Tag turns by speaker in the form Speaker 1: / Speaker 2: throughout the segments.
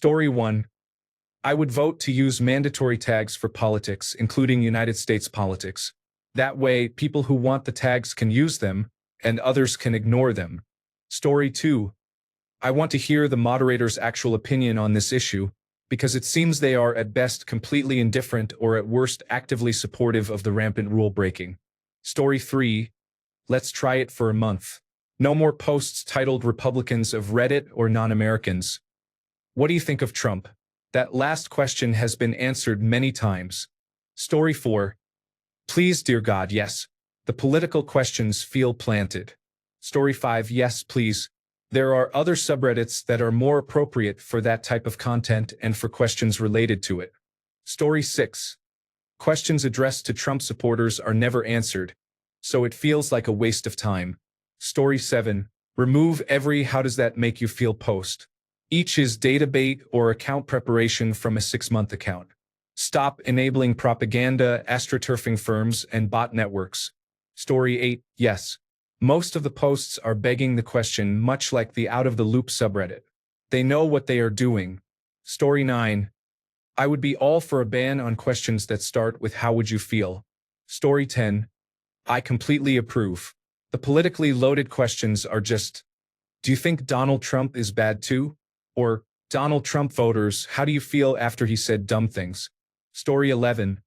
Speaker 1: Story 1. I would vote to use mandatory tags for politics, including United States politics. That way, people who want the tags can use them, and others can ignore them. Story 2. I want to hear the moderator's actual opinion on this issue, because it seems they are at best completely indifferent or at worst actively supportive of the rampant rule breaking. Story 3. Let's try it for a month. No more posts titled Republicans of Reddit or non-Americans. What do you think of Trump? That last question has been answered many times. Story 4. Please, dear God, yes. The political questions feel planted. Story 5. Yes, please. There are other subreddits that are more appropriate for that type of content and for questions related to it. Story 6. Questions addressed to Trump supporters are never answered, so it feels like a waste of time. Story 7. Remove every "how does that make you feel" post. Each is data bait or account preparation from a 6-month account. Stop enabling propaganda, astroturfing firms, and bot networks. Story 8. Yes. Most of the posts are begging the question, much like the out-of-the-loop subreddit. They know what they are doing. Story 9. I would be all for a ban on questions that start with "how would you feel?" Story 10. I completely approve. The politically loaded questions are just, do you think Donald Trump is bad too? Or, Donald Trump voters, how do you feel after he said dumb things? Story 11.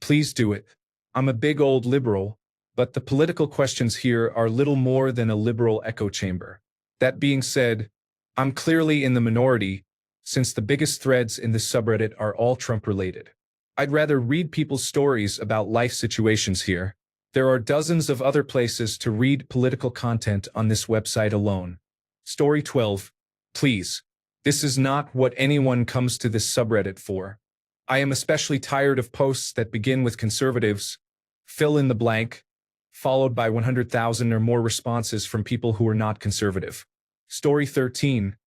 Speaker 1: Please do it. I'm a big old liberal, but the political questions here are little more than a liberal echo chamber. That being said, I'm clearly in the minority, since the biggest threads in this subreddit are all Trump-related. I'd rather read people's stories about life situations here. There are dozens of other places to read political content on this website alone. Story 12. Please. This is not what anyone comes to this subreddit for. I am especially tired of posts that begin with "conservatives," fill in the blank, followed by 100,000 or more responses from people who are not conservative. Story 13.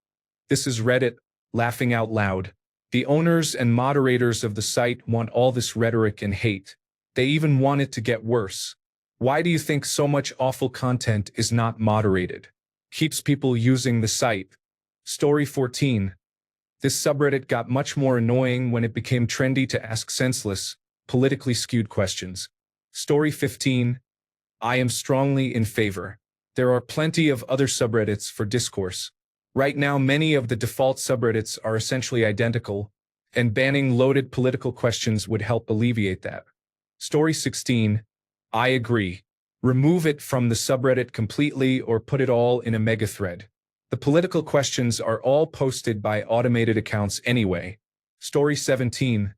Speaker 1: This is Reddit, laughing out loud. The owners and moderators of the site want all this rhetoric and hate. They even want it to get worse. Why do you think so much awful content is not moderated? Keeps people using the site. Story 14. This subreddit got much more annoying when it became trendy to ask senseless, politically skewed questions. Story 15. I am strongly in favor. There are plenty of other subreddits for discourse. Right now, many of the default subreddits are essentially identical, and banning loaded political questions would help alleviate that. Story 16. I agree. Remove it from the subreddit completely or put it all in a mega thread. The political questions are all posted by automated accounts anyway. Story 17.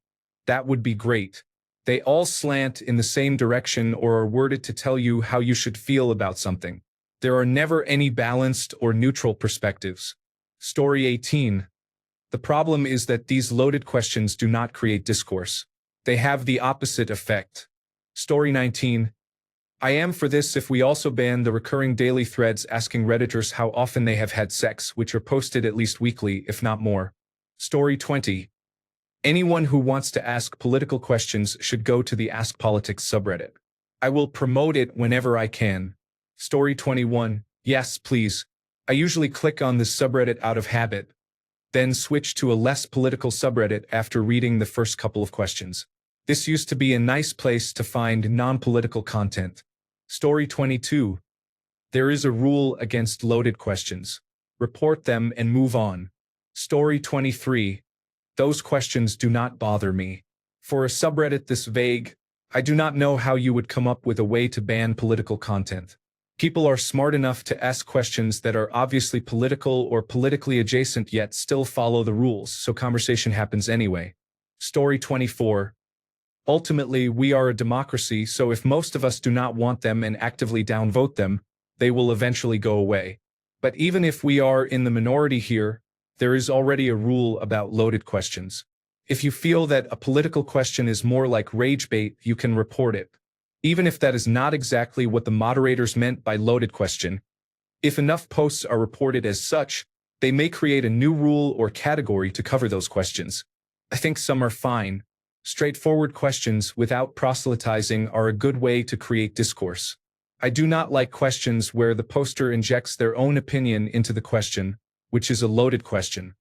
Speaker 1: That would be great. They all slant in the same direction or are worded to tell you how you should feel about something. There are never any balanced or neutral perspectives. Story 18. The problem is that these loaded questions do not create discourse. They have the opposite effect. Story 19. I am for this if we also ban the recurring daily threads asking Redditors how often they have had sex, which are posted at least weekly, if not more. Story 20. Anyone who wants to ask political questions should go to the Ask Politics subreddit. I will promote it whenever I can. Story 21. Yes, please. I usually click on this subreddit out of habit, then switch to a less political subreddit after reading the first couple of questions. This used to be a nice place to find non-political content. Story 22. There is a rule against loaded questions. Report them and move on. Story 23. Those questions do not bother me. For a subreddit this vague, I do not know how you would come up with a way to ban political content. People are smart enough to ask questions that are obviously political or politically adjacent yet still follow the rules, so conversation happens anyway. Story 24. Ultimately, we are a democracy, so if most of us do not want them and actively downvote them, they will eventually go away. But even if we are in the minority here, there is already a rule about loaded questions. If you feel that a political question is more like rage bait, you can report it. Even if that is not exactly what the moderators meant by loaded question. If enough posts are reported as such, they may create a new rule or category to cover those questions. I think some are fine. Straightforward questions without proselytizing are a good way to create discourse. I do not like questions where the poster injects their own opinion into the question, which is a loaded question.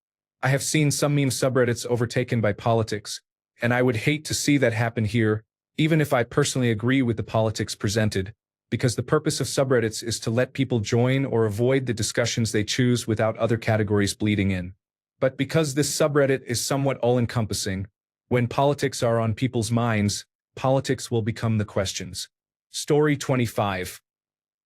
Speaker 1: I have seen some meme subreddits overtaken by politics, and I would hate to see that happen here, even if I personally agree with the politics presented, because the purpose of subreddits is to let people join or avoid the discussions they choose without other categories bleeding in. But because this subreddit is somewhat all-encompassing, when politics are on people's minds, politics will become the questions. Story 25.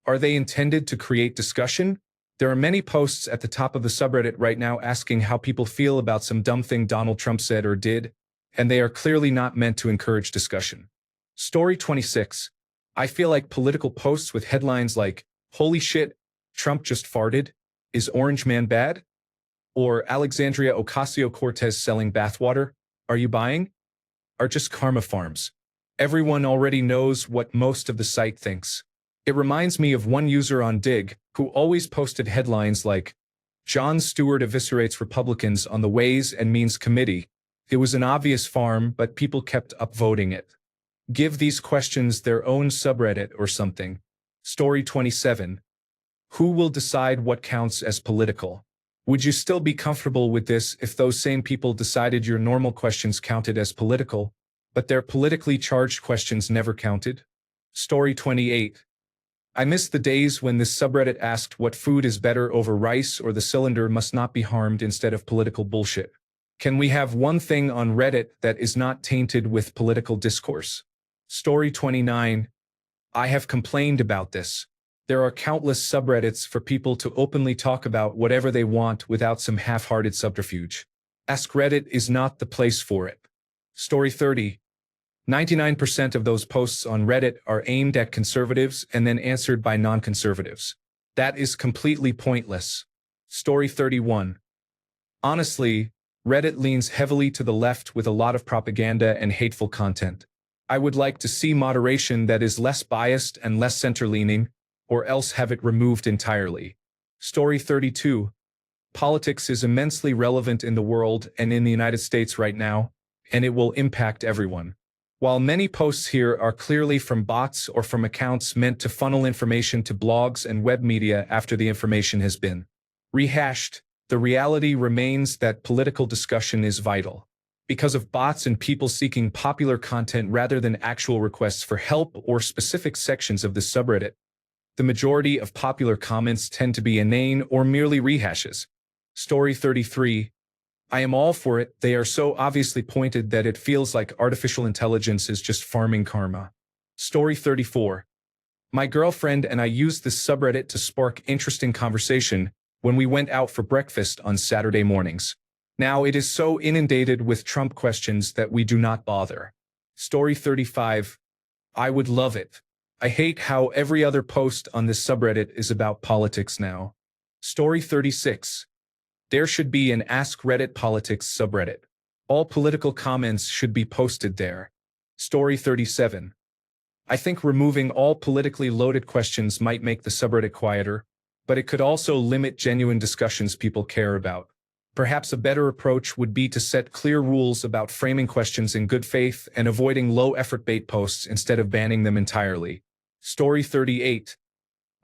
Speaker 1: Are they intended to create discussion? There are many posts at the top of the subreddit right now asking how people feel about some dumb thing Donald Trump said or did, and they are clearly not meant to encourage discussion. Story 26. I feel like political posts with headlines like, "Holy shit, Trump just farted," "Is Orange Man bad?" or "Alexandria Ocasio-Cortez selling bathwater, are you buying?" are just karma farms. Everyone already knows what most of the site thinks. It reminds me of one user on Dig who always posted headlines like, "Jon Stewart eviscerates Republicans on the Ways and Means Committee." It was an obvious farm, but people kept upvoting it. Give these questions their own subreddit or something. Story 27. Who will decide what counts as political? Would you still be comfortable with this if those same people decided your normal questions counted as political, but their politically charged questions never counted? Story 28. I miss the days when this subreddit asked what food is better over rice or the cylinder must not be harmed instead of political bullshit. Can we have one thing on Reddit that is not tainted with political discourse? Story 29. I have complained about this. There are countless subreddits for people to openly talk about whatever they want without some half-hearted subterfuge. AskReddit is not the place for it. Story 30. 99% of those posts on Reddit are aimed at conservatives and then answered by non-conservatives. That is completely pointless. Story 31. Honestly, Reddit leans heavily to the left with a lot of propaganda and hateful content. I would like to see moderation that is less biased and less center-leaning, or else have it removed entirely. Story 32. Politics is immensely relevant in the world and in the United States right now, and it will impact everyone. While many posts here are clearly from bots or from accounts meant to funnel information to blogs and web media after the information has been rehashed, the reality remains that political discussion is vital. Because of bots and people seeking popular content rather than actual requests for help or specific sections of the subreddit, the majority of popular comments tend to be inane or merely rehashes. Story 33. I am all for it. They are so obviously pointed that it feels like artificial intelligence is just farming karma. Story 34. My girlfriend and I used this subreddit to spark interesting conversation when we went out for breakfast on Saturday mornings. Now it is so inundated with Trump questions that we do not bother. Story 35. I would love it. I hate how every other post on this subreddit is about politics now. Story 36. There should be an Ask Reddit Politics subreddit. All political comments should be posted there. Story 37. I think removing all politically loaded questions might make the subreddit quieter, but it could also limit genuine discussions people care about. Perhaps a better approach would be to set clear rules about framing questions in good faith and avoiding low-effort bait posts instead of banning them entirely. Story 38.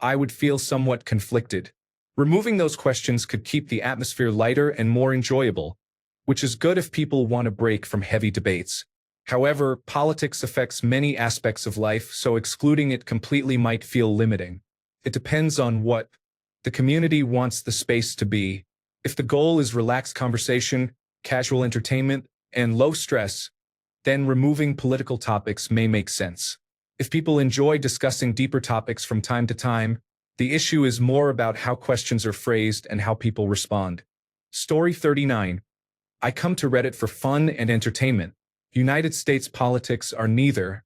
Speaker 1: I would feel somewhat conflicted. Removing those questions could keep the atmosphere lighter and more enjoyable, which is good if people want a break from heavy debates. However, politics affects many aspects of life, so excluding it completely might feel limiting. It depends on what the community wants the space to be. If the goal is relaxed conversation, casual entertainment, and low stress, then removing political topics may make sense. If people enjoy discussing deeper topics from time to time, the issue is more about how questions are phrased and how people respond. Story 39. I come to Reddit for fun and entertainment. United States politics are neither.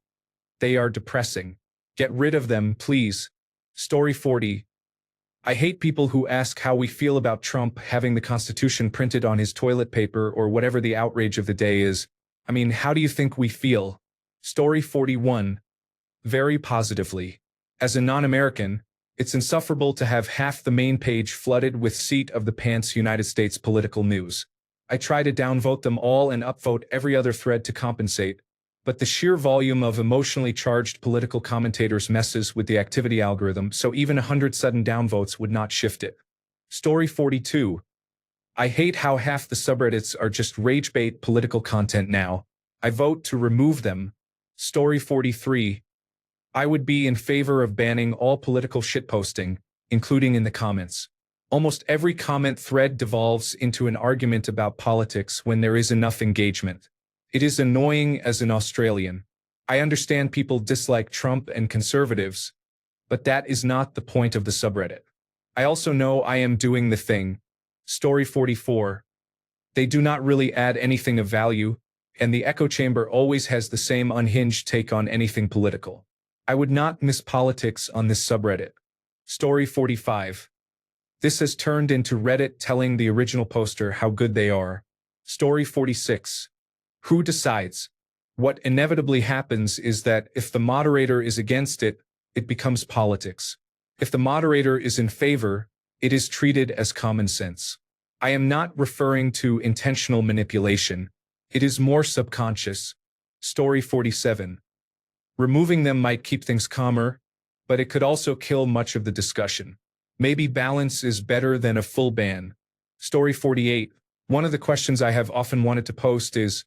Speaker 1: They are depressing. Get rid of them, please. Story 40. I hate people who ask how we feel about Trump having the Constitution printed on his toilet paper or whatever the outrage of the day is. I mean, how do you think we feel? Story 41. Very positively. As a non-American, it's insufferable to have half the main page flooded with seat-of-the-pants United States political news. I try to downvote them all and upvote every other thread to compensate, but the sheer volume of emotionally charged political commentators messes with the activity algorithm, so even 100 sudden downvotes would not shift it. Story 42. I hate how half the subreddits are just rage bait political content now. I vote to remove them. Story 43. I would be in favor of banning all political shitposting, including in the comments. Almost every comment thread devolves into an argument about politics when there is enough engagement. It is annoying as an Australian. I understand people dislike Trump and conservatives, but that is not the point of the subreddit. I also know I am doing the thing. Story 44. They do not really add anything of value, and the echo chamber always has the same unhinged take on anything political. I would not miss politics on this subreddit. Story 45. This has turned into Reddit telling the original poster how good they are. Story 46. Who decides? What inevitably happens is that if the moderator is against it, it becomes politics. If the moderator is in favor, it is treated as common sense. I am not referring to intentional manipulation. It is more subconscious. Story 47. Removing them might keep things calmer, but it could also kill much of the discussion. Maybe balance is better than a full ban. Story 48. One of the questions I have often wanted to post is,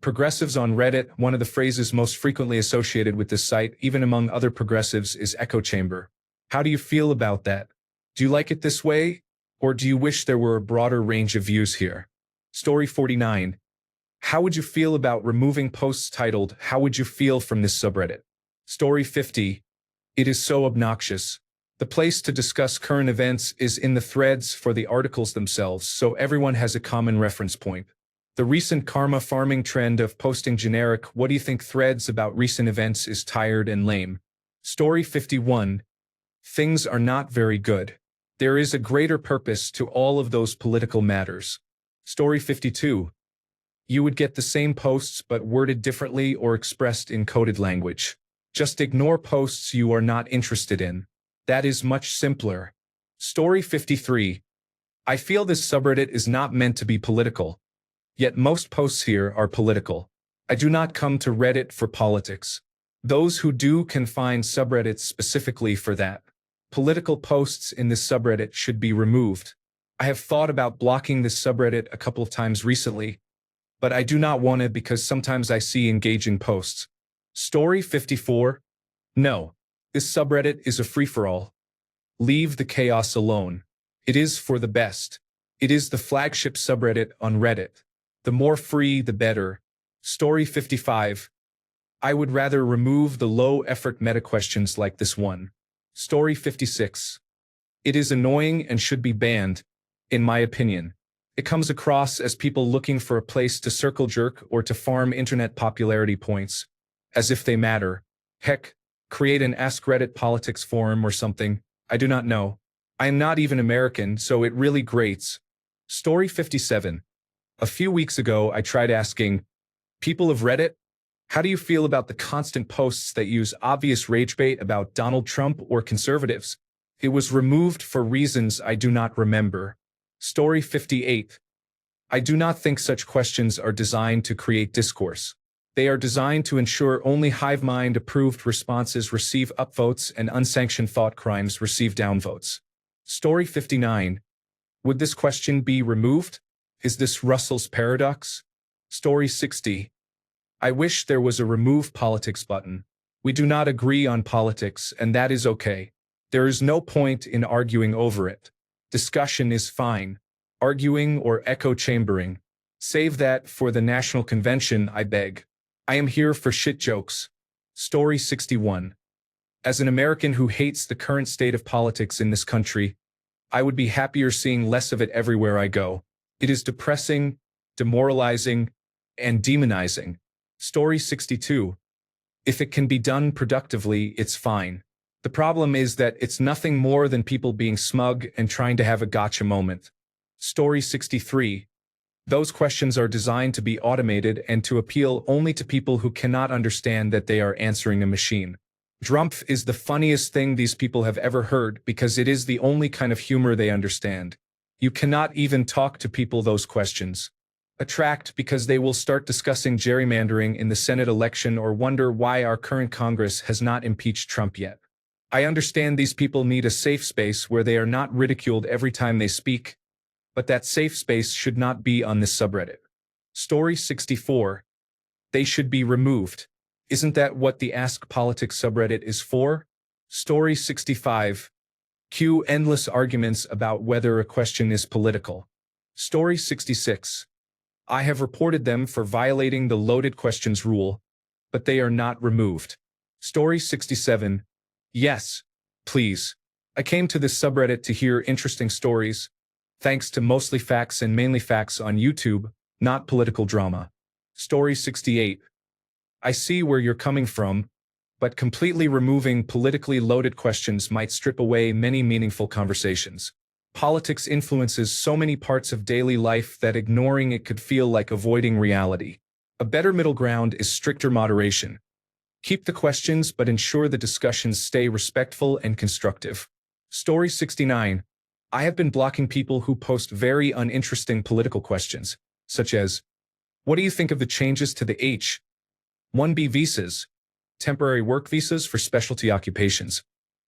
Speaker 1: progressives on Reddit, one of the phrases most frequently associated with this site, even among other progressives, is echo chamber. How do you feel about that? Do you like it this way? Or do you wish there were a broader range of views here? Story 49. How would you feel about removing posts titled, "How would you feel from this subreddit?" Story 50. It is so obnoxious. The place to discuss current events is in the threads for the articles themselves, so everyone has a common reference point. The recent karma farming trend of posting generic "what do you think" threads about recent events is tired and lame. Story 51. Things are not very good. There is a greater purpose to all of those political matters. Story 52. You would get the same posts but worded differently or expressed in coded language. Just ignore posts you are not interested in. That is much simpler. Story 53. I feel this subreddit is not meant to be political. Yet most posts here are political. I do not come to Reddit for politics. Those who do can find subreddits specifically for that. Political posts in this subreddit should be removed. I have thought about blocking this subreddit a couple of times recently, but I do not want to because sometimes I see engaging posts. Story 54. No, this subreddit is a free-for-all. Leave the chaos alone. It is for the best. It is the flagship subreddit on Reddit. The more free, the better. Story 55. I would rather remove the low-effort meta-questions like this one. Story 56. It is annoying and should be banned, in my opinion. It comes across as people looking for a place to circle jerk or to farm internet popularity points, as if they matter. Heck, create an AskReddit politics forum or something. I do not know. I am not even American, so it really grates. Story 57. A few weeks ago, I tried asking, people of Reddit, how do you feel about the constant posts that use obvious rage bait about Donald Trump or conservatives? It was removed for reasons I do not remember. Story 58. I do not think such questions are designed to create discourse. They are designed to ensure only hive mind-approved responses receive upvotes and unsanctioned thought crimes receive downvotes. Story 59. Would this question be removed? Is this Russell's paradox? Story 60. I wish there was a remove politics button. We do not agree on politics, and that is okay. There is no point in arguing over it. Discussion is fine. Arguing or echo chambering. Save that for the National Convention, I beg. I am here for shit jokes. Story 61. As an American who hates the current state of politics in this country, I would be happier seeing less of it everywhere I go. It is depressing, demoralizing, and demonizing. Story 62. If it can be done productively, it's fine. The problem is that it's nothing more than people being smug and trying to have a gotcha moment. Story 63. Those questions are designed to be automated and to appeal only to people who cannot understand that they are answering a machine. Drumpf is the funniest thing these people have ever heard because it is the only kind of humor they understand. You cannot even talk to people those questions. Attract because they will start discussing gerrymandering in the Senate election or wonder why our current Congress has not impeached Trump yet. I understand these people need a safe space where they are not ridiculed every time they speak, but that safe space should not be on this subreddit. Story 64. They should be removed. Isn't that what the Ask Politics subreddit is for? Story 65. Cue endless arguments about whether a question is political. Story 66. I have reported them for violating the loaded questions rule, but they are not removed. Story 67. Yes, please. I came to this subreddit to hear interesting stories, thanks to mostly facts and mainly facts on YouTube, not political drama. Story 68. I see where you're coming from, but completely removing politically loaded questions might strip away many meaningful conversations. Politics influences so many parts of daily life that ignoring it could feel like avoiding reality. A better middle ground is stricter moderation. Keep the questions, but ensure the discussions stay respectful and constructive. Story 69. I have been blocking people who post very uninteresting political questions, such as, what do you think of the changes to the H-1B visas, temporary work visas for specialty occupations,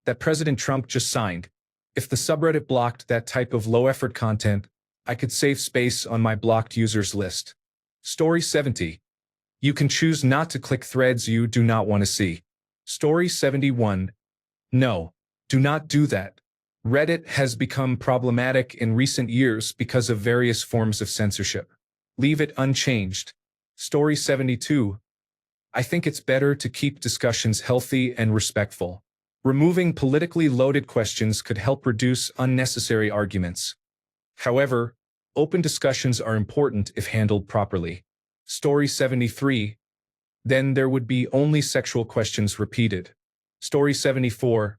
Speaker 1: that President Trump just signed? If the subreddit blocked that type of low-effort content, I could save space on my blocked users list. Story 70. You can choose not to click threads you do not want to see. Story 71. No, do not do that. Reddit has become problematic in recent years because of various forms of censorship. Leave it unchanged. Story 72. I think it's better to keep discussions healthy and respectful. Removing politically loaded questions could help reduce unnecessary arguments. However, open discussions are important if handled properly. Story 73. Then there would be only sexual questions repeated. Story 74.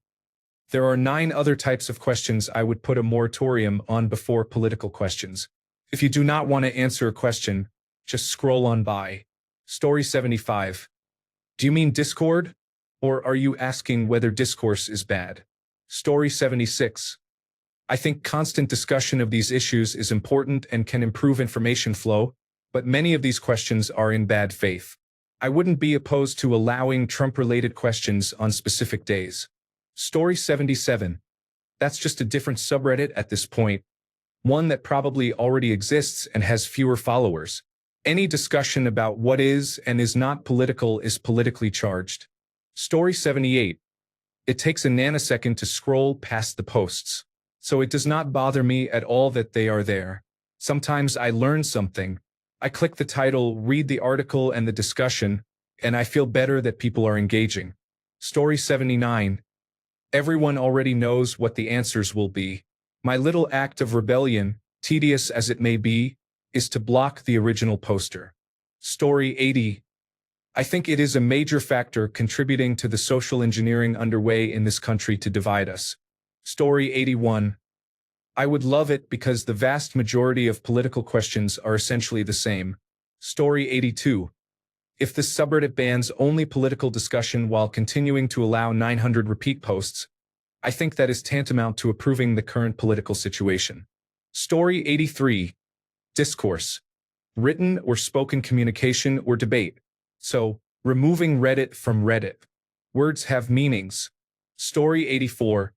Speaker 1: There are 9 other types of questions I would put a moratorium on before political questions. If you do not want to answer a question, just scroll on by. Story 75. Do you mean Discord? Or are you asking whether discourse is bad? Story 76. I think constant discussion of these issues is important and can improve information flow, but many of these questions are in bad faith. I wouldn't be opposed to allowing Trump-related questions on specific days. Story 77. That's just a different subreddit at this point, one that probably already exists and has fewer followers. Any discussion about what is and is not political is politically charged. Story 78. It takes a nanosecond to scroll past the posts, so it does not bother me at all that they are there. Sometimes I learn something. I click the title, read the article and the discussion, and I feel better that people are engaging. Story 79. Everyone already knows what the answers will be. My little act of rebellion, tedious as it may be, is to block the original poster. Story 80. I think it is a major factor contributing to the social engineering underway in this country to divide us. Story 81. I would love it because the vast majority of political questions are essentially the same. Story 82. If this subreddit bans only political discussion while continuing to allow 900 repeat posts, I think that is tantamount to approving the current political situation. Story 83. Discourse. Written or spoken communication or debate. So, removing Reddit from Reddit. Words have meanings. Story 84.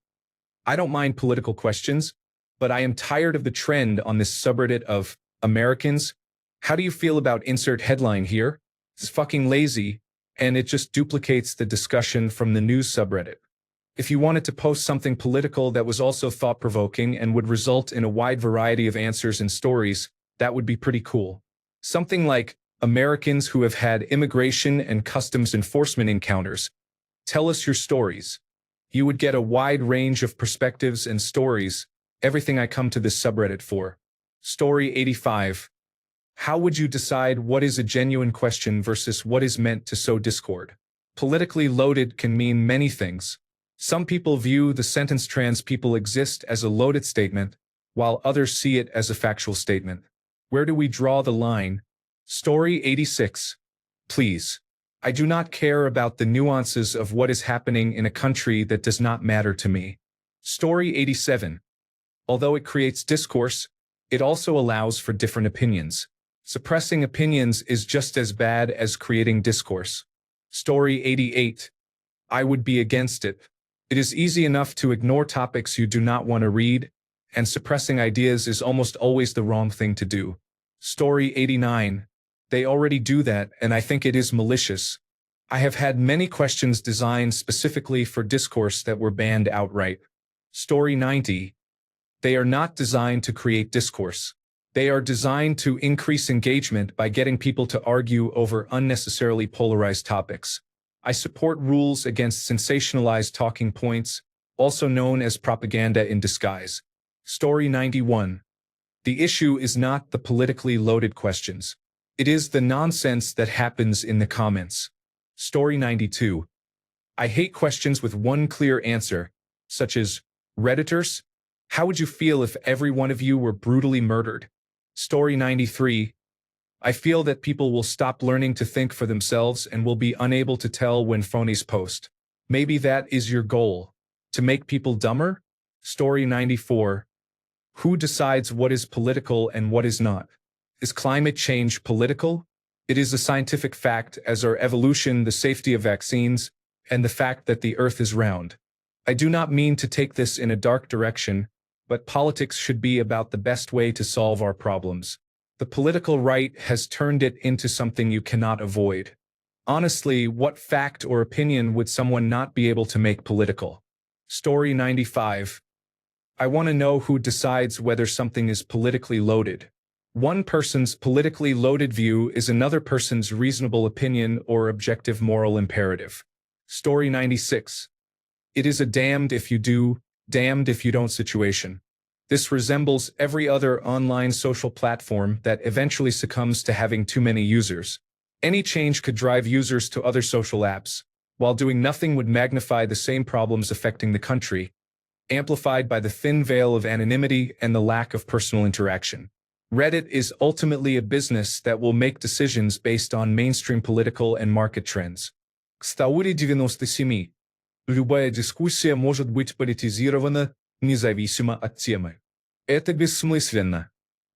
Speaker 1: I don't mind political questions, but I am tired of the trend on this subreddit of Americans. How do you feel about insert headline here? It's fucking lazy, and it just duplicates the discussion from the news subreddit. If you wanted to post something political that was also thought-provoking and would result in a wide variety of answers and stories, that would be pretty cool. Something like, Americans who have had immigration and customs enforcement encounters. Tell us your stories. You would get a wide range of perspectives and stories, everything I come to this subreddit for. Story 85. How would you decide what is a genuine question versus what is meant to sow discord? Politically loaded can mean many things. Some people view the sentence trans people exist as a loaded statement, while others see it as a factual statement. Where do we draw the line? Story 86. Please. I do not care about the nuances of what is happening in a country that does not matter to me. Story 87. Although it creates discourse, it also allows for different opinions. Suppressing opinions is just as bad as creating discourse. Story 88. I would be against it. It is easy enough to ignore topics you do not want to read, and suppressing ideas is almost always the wrong thing to do. Story 89. They already do that, and I think it is malicious. I have had many questions designed specifically for discourse that were banned outright. Story 90. They are not designed to create discourse. They are designed to increase engagement by getting people to argue over unnecessarily polarized topics. I support rules against sensationalized talking points, also known as propaganda in disguise. Story 91. The issue is not the politically loaded questions. It is the nonsense that happens in the comments. Story 92. I hate questions with one clear answer, such as, Redditors? How would you feel if every one of you were brutally murdered? Story 93. I feel that people will stop learning to think for themselves and will be unable to tell when phonies post. Maybe that is your goal. To make people dumber? Story 94. Who decides what is political and what is not? Is climate change political? It is a scientific fact, as are evolution, the safety of vaccines, and the fact that the Earth is round. I do not mean to take this in a dark direction, but politics should be about the best way to solve our problems. The political right has turned it into something you cannot avoid. Honestly, what fact or opinion would someone not be able to make political? Story 95. I want to know who decides whether something is politically loaded. One person's politically loaded view is another person's reasonable opinion or objective moral imperative. Story 96. It is a damned if you do, damned if you don't situation. This resembles every other online social platform that eventually succumbs to having too many users. Any change could drive users to other social apps, while doing nothing would magnify the same problems affecting the country, amplified by the thin veil of anonymity and the lack of personal interaction. Reddit is ultimately a business that will make decisions based on mainstream political and market trends. К стауре 97. Любая дискуссия может быть политизирована, независимо от темы. Это бессмысленно.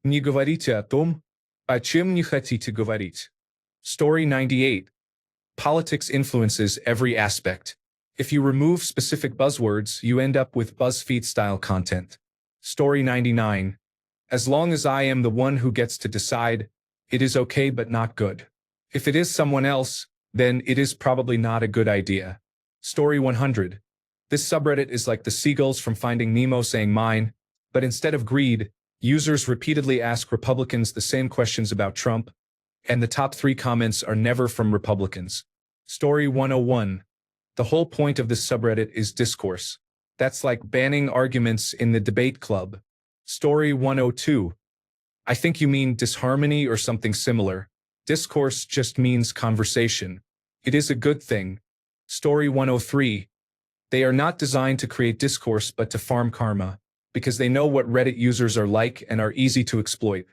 Speaker 1: Не говорите о том, о чем не хотите говорить. Story 98. Politics influences every aspect. If you remove specific buzzwords, you end up with BuzzFeed-style content. Story 99. As long as I am the one who gets to decide, it is okay but not good. If it is someone else, then it is probably not a good idea. Story 100. This subreddit is like the seagulls from Finding Nemo saying mine, but instead of greed, users repeatedly ask Republicans the same questions about Trump, and the top 3 comments are never from Republicans. Story 101. The whole point of this subreddit is discourse. That's like banning arguments in the debate club. Story 102. I think you mean disharmony or something similar. Discourse just means conversation. It is a good thing. Story 103. They are not designed to create discourse but to farm karma, because they know what Reddit users are like and are easy to exploit.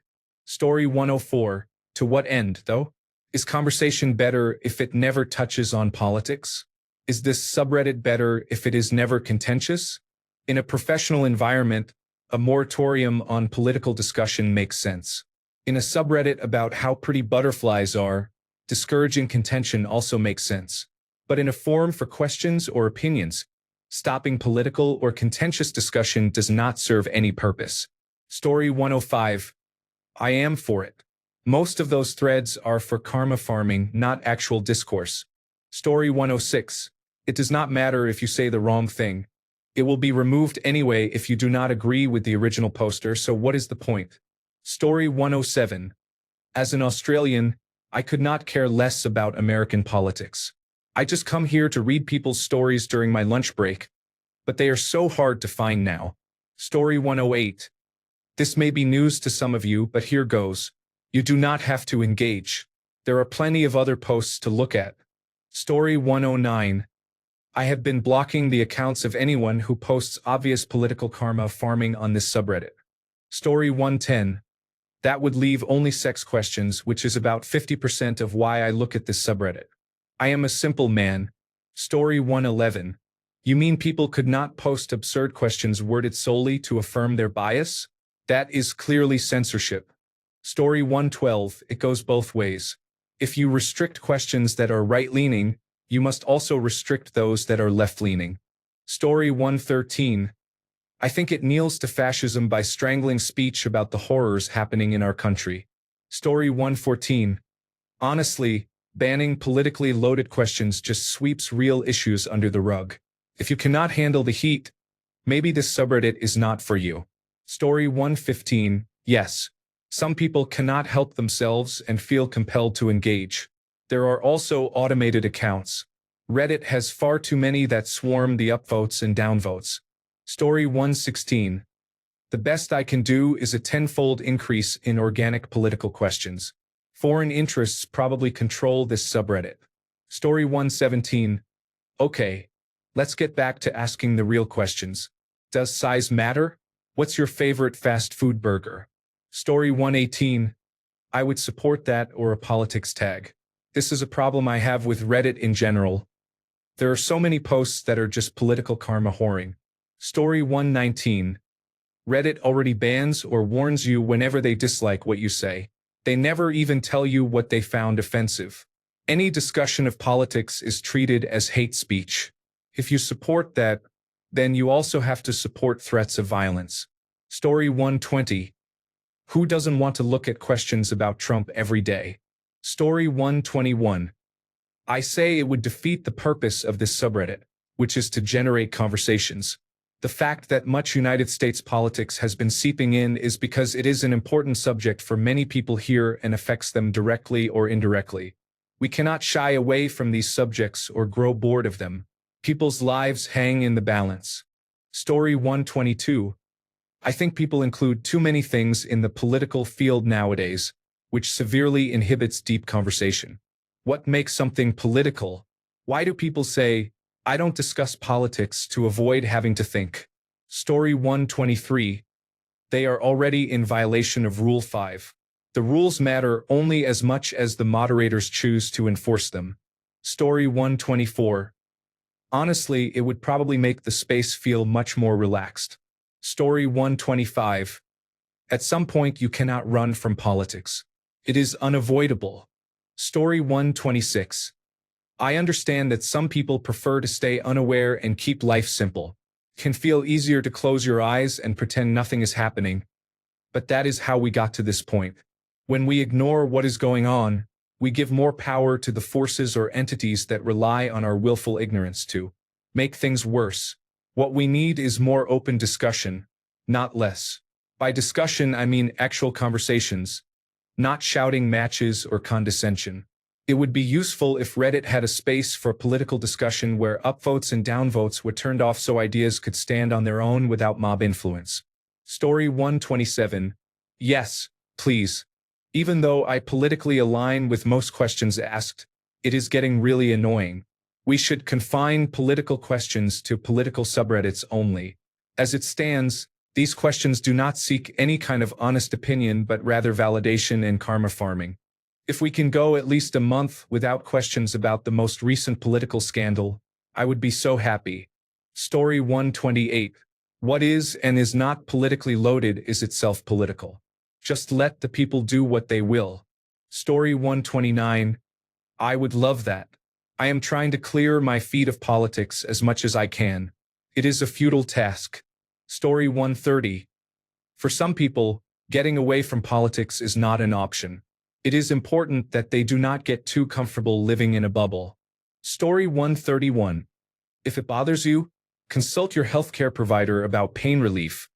Speaker 1: Story 104. To what end, though? Is conversation better if it never touches on politics? Is this subreddit better if it is never contentious? In a professional environment, a moratorium on political discussion makes sense. In a subreddit about how pretty butterflies are, discouraging contention also makes sense. But in a forum for questions or opinions, stopping political or contentious discussion does not serve any purpose. Story 105. I am for it. Most of those threads are for karma farming, not actual discourse. Story 106. It does not matter if you say the wrong thing. It will be removed anyway if you do not agree with the original poster, so what is the point? Story 107. As an Australian, I could not care less about American politics. I just come here to read people's stories during my lunch break, but they are so hard to find now. Story 108. This may be news to some of you, but here goes. You do not have to engage. There are plenty of other posts to look at. Story 109. I have been blocking the accounts of anyone who posts obvious political karma farming on this subreddit. Story 110. That would leave only sex questions, which is about 50% of why I look at this subreddit. I am a simple man. Story 111. You mean people could not post absurd questions worded solely to affirm their bias? That is clearly censorship. Story 112. It goes both ways. If you restrict questions that are right-leaning, you must also restrict those that are left-leaning. Story 113. I think it kneels to fascism by strangling speech about the horrors happening in our country. Story 114. Honestly, banning politically loaded questions just sweeps real issues under the rug. If you cannot handle the heat, maybe this subreddit is not for you. Story 115. Yes, some people cannot help themselves and feel compelled to engage. There are also automated accounts. Reddit has far too many that swarm the upvotes and downvotes. Story 116. The best I can do is a tenfold increase in organic political questions. Foreign interests probably control this subreddit. Story 117. Okay, let's get back to asking the real questions. Does size matter? What's your favorite fast food burger? Story 118. I would support that or a politics tag. This is a problem I have with Reddit in general. There are so many posts that are just political karma whoring. Story 119. Reddit already bans or warns you whenever they dislike what you say. They never even tell you what they found offensive. Any discussion of politics is treated as hate speech. If you support that, then you also have to support threats of violence. Story 120. Who doesn't want to look at questions about Trump every day? Story 121. I say it would defeat the purpose of this subreddit, which is to generate conversations. The fact that much United States politics has been seeping in is because it is an important subject for many people here and affects them directly or indirectly. We cannot shy away from these subjects or grow bored of them. People's lives hang in the balance. Story 122. I think people include too many things in the political field nowadays, which severely inhibits deep conversation. What makes something political? Why do people say, I don't discuss politics to avoid having to think? Story 123. They are already in violation of Rule 5. The rules matter only as much as the moderators choose to enforce them. Story 124. Honestly, it would probably make the space feel much more relaxed. Story 125. At some point you cannot run from politics. It is unavoidable. Story 126. I understand that some people prefer to stay unaware and keep life simple. It can feel easier to close your eyes and pretend nothing is happening. But that is how we got to this point. When we ignore what is going on, we give more power to the forces or entities that rely on our willful ignorance to make things worse. What we need is more open discussion, not less. By discussion, I mean actual conversations, not shouting matches or condescension. It would be useful if Reddit had a space for political discussion where upvotes and downvotes were turned off so ideas could stand on their own without mob influence. Story 127. Yes, please. Even though I politically align with most questions asked, it is getting really annoying. We should confine political questions to political subreddits only. As it stands, these questions do not seek any kind of honest opinion but rather validation and karma farming. If we can go at least a month without questions about the most recent political scandal, I would be so happy. Story 128. What is and is not politically loaded is itself political. Just let the people do what they will. Story 129. I would love that. I am trying to clear my feed of politics as much as I can. It is a futile task. Story 130. For some people, getting away from politics is not an option. It is important that they do not get too comfortable living in a bubble. Story 131. If it bothers you, consult your healthcare provider about pain relief.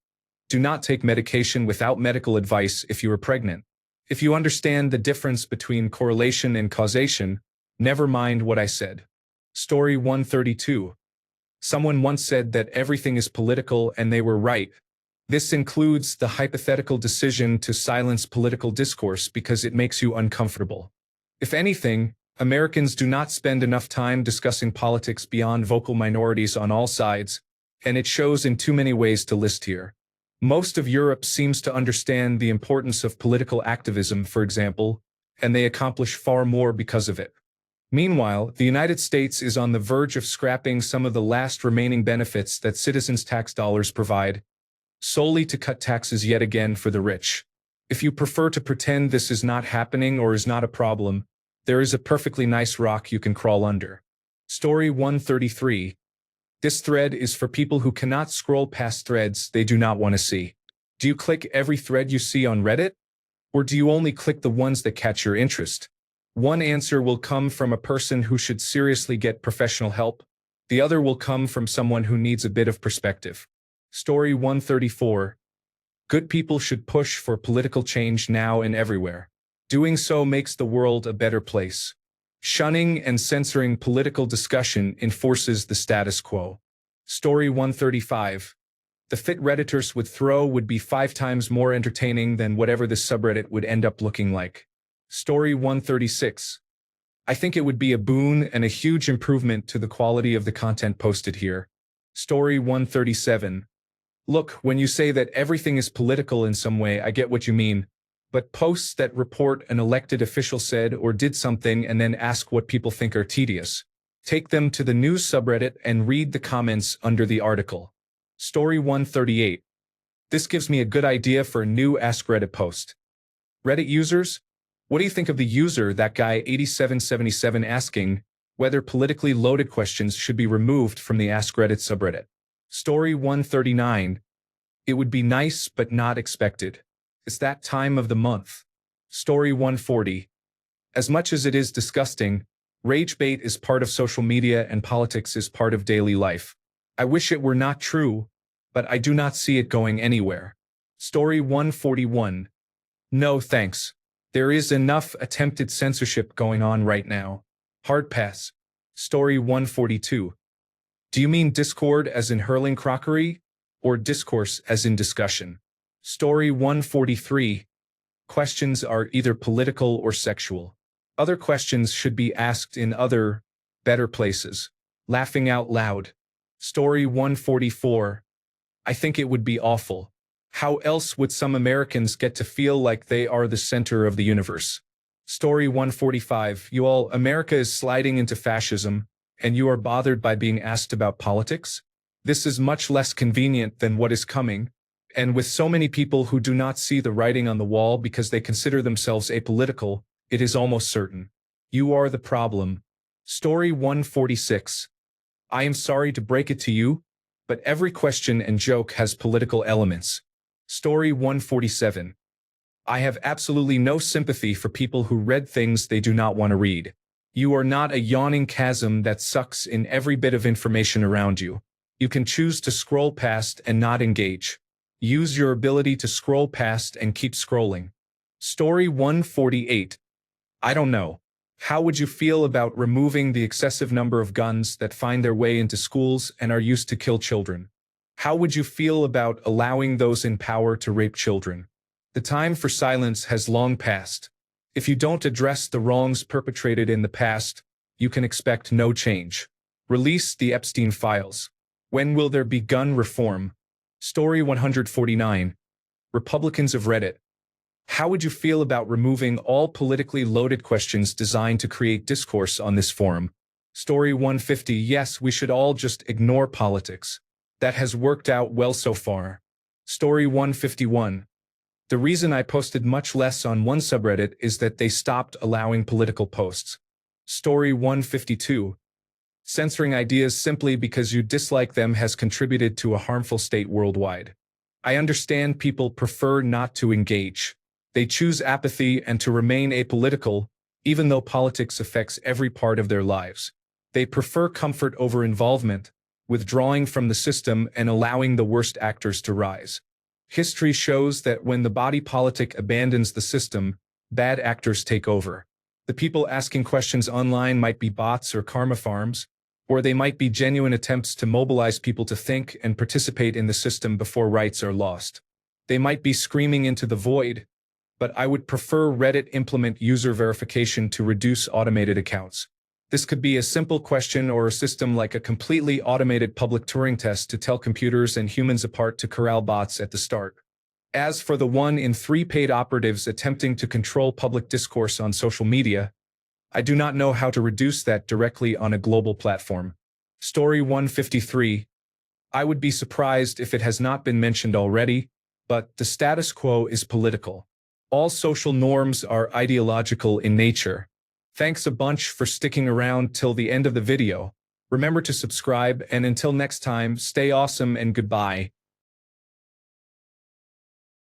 Speaker 1: Do not take medication without medical advice if you are pregnant. If you understand the difference between correlation and causation, never mind what I said. Story 132. Someone once said that everything is political and they were right. This includes the hypothetical decision to silence political discourse because it makes you uncomfortable. If anything, Americans do not spend enough time discussing politics beyond vocal minorities on all sides, and it shows in too many ways to list here. Most of Europe seems to understand the importance of political activism, for example, and they accomplish far more because of it. Meanwhile, the United States is on the verge of scrapping some of the last remaining benefits that citizens' tax dollars provide, solely to cut taxes yet again for the rich. If you prefer to pretend this is not happening or is not a problem, there is a perfectly nice rock you can crawl under. Story 133. This thread is for people who cannot scroll past threads they do not want to see. Do you click every thread you see on Reddit? Or do you only click the ones that catch your interest? One answer will come from a person who should seriously get professional help. The other will come from someone who needs a bit of perspective. Story 134. Good people should push for political change now and everywhere. Doing so makes the world a better place. Shunning and censoring political discussion enforces the status quo. Story 135. The fit Redditors would throw would be 5 times more entertaining than whatever this subreddit would end up looking like. Story 136. I think it would be a boon and a huge improvement to the quality of the content posted here. Story 137. Look, when you say that everything is political in some way, I get what you mean. But posts that report an elected official said or did something and then ask what people think are tedious. Take them to the news subreddit and read the comments under the article. Story 138. This gives me a good idea for a new AskReddit post. Reddit users, what do you think of the user, that guy 8777, asking whether politically loaded questions should be removed from the AskReddit subreddit? Story 139. It would be nice but not expected. It's that time of the month. Story 140. As much as it is disgusting, rage bait is part of social media and politics is part of daily life. I wish it were not true, but I do not see it going anywhere. Story 141. No thanks. There is enough attempted censorship going on right now. Hard pass. Story 142. Do you mean discord as in hurling crockery, or discourse as in discussion? Story 143. Questions are either political or sexual. Other questions should be asked in other, better places. Laughing out loud. Story 144. I think it would be awful. How else would some Americans get to feel like they are the center of the universe? Story 145. You all, America is sliding into fascism, and you are bothered by being asked about politics? This is much less convenient than what is coming. And with so many people who do not see the writing on the wall because they consider themselves apolitical, it is almost certain. You are the problem. Story 146. I am sorry to break it to you, but every question and joke has political elements. Story 147. I have absolutely no sympathy for people who read things they do not want to read. You are not a yawning chasm that sucks in every bit of information around you. You can choose to scroll past and not engage. Use your ability to scroll past and keep scrolling. Story 148. I don't know. How would you feel about removing the excessive number of guns that find their way into schools and are used to kill children? How would you feel about allowing those in power to rape children? The time for silence has long passed. If you don't address the wrongs perpetrated in the past, you can expect no change. Release the Epstein files. When will there be gun reform? Story 149. Republicans of Reddit. How would you feel about removing all politically loaded questions designed to create discourse on this forum? Story 150. Yes, we should all just ignore politics. That has worked out well so far. Story 151. The reason I posted much less on one subreddit is that they stopped allowing political posts. Story 152. Censoring ideas simply because you dislike them has contributed to a harmful state worldwide. I understand people prefer not to engage. They choose apathy and to remain apolitical, even though politics affects every part of their lives. They prefer comfort over involvement, withdrawing from the system and allowing the worst actors to rise. History shows that when the body politic abandons the system, bad actors take over. The people asking questions online might be bots or karma farms, or they might be genuine attempts to mobilize people to think and participate in the system before rights are lost. They might be screaming into the void, but I would prefer Reddit implement user verification to reduce automated accounts. This could be a simple question or a system like a completely automated public Turing test to tell computers and humans apart to corral bots at the start. As for the 1 in 3 paid operatives attempting to control public discourse on social media, I do not know how to reduce that directly on a global platform. Story 153. I would be surprised if it has not been mentioned already, but the status quo is political. All social norms are ideological in nature. Thanks a bunch for sticking around till the end of the video. Remember to subscribe, and until next time, stay awesome and goodbye.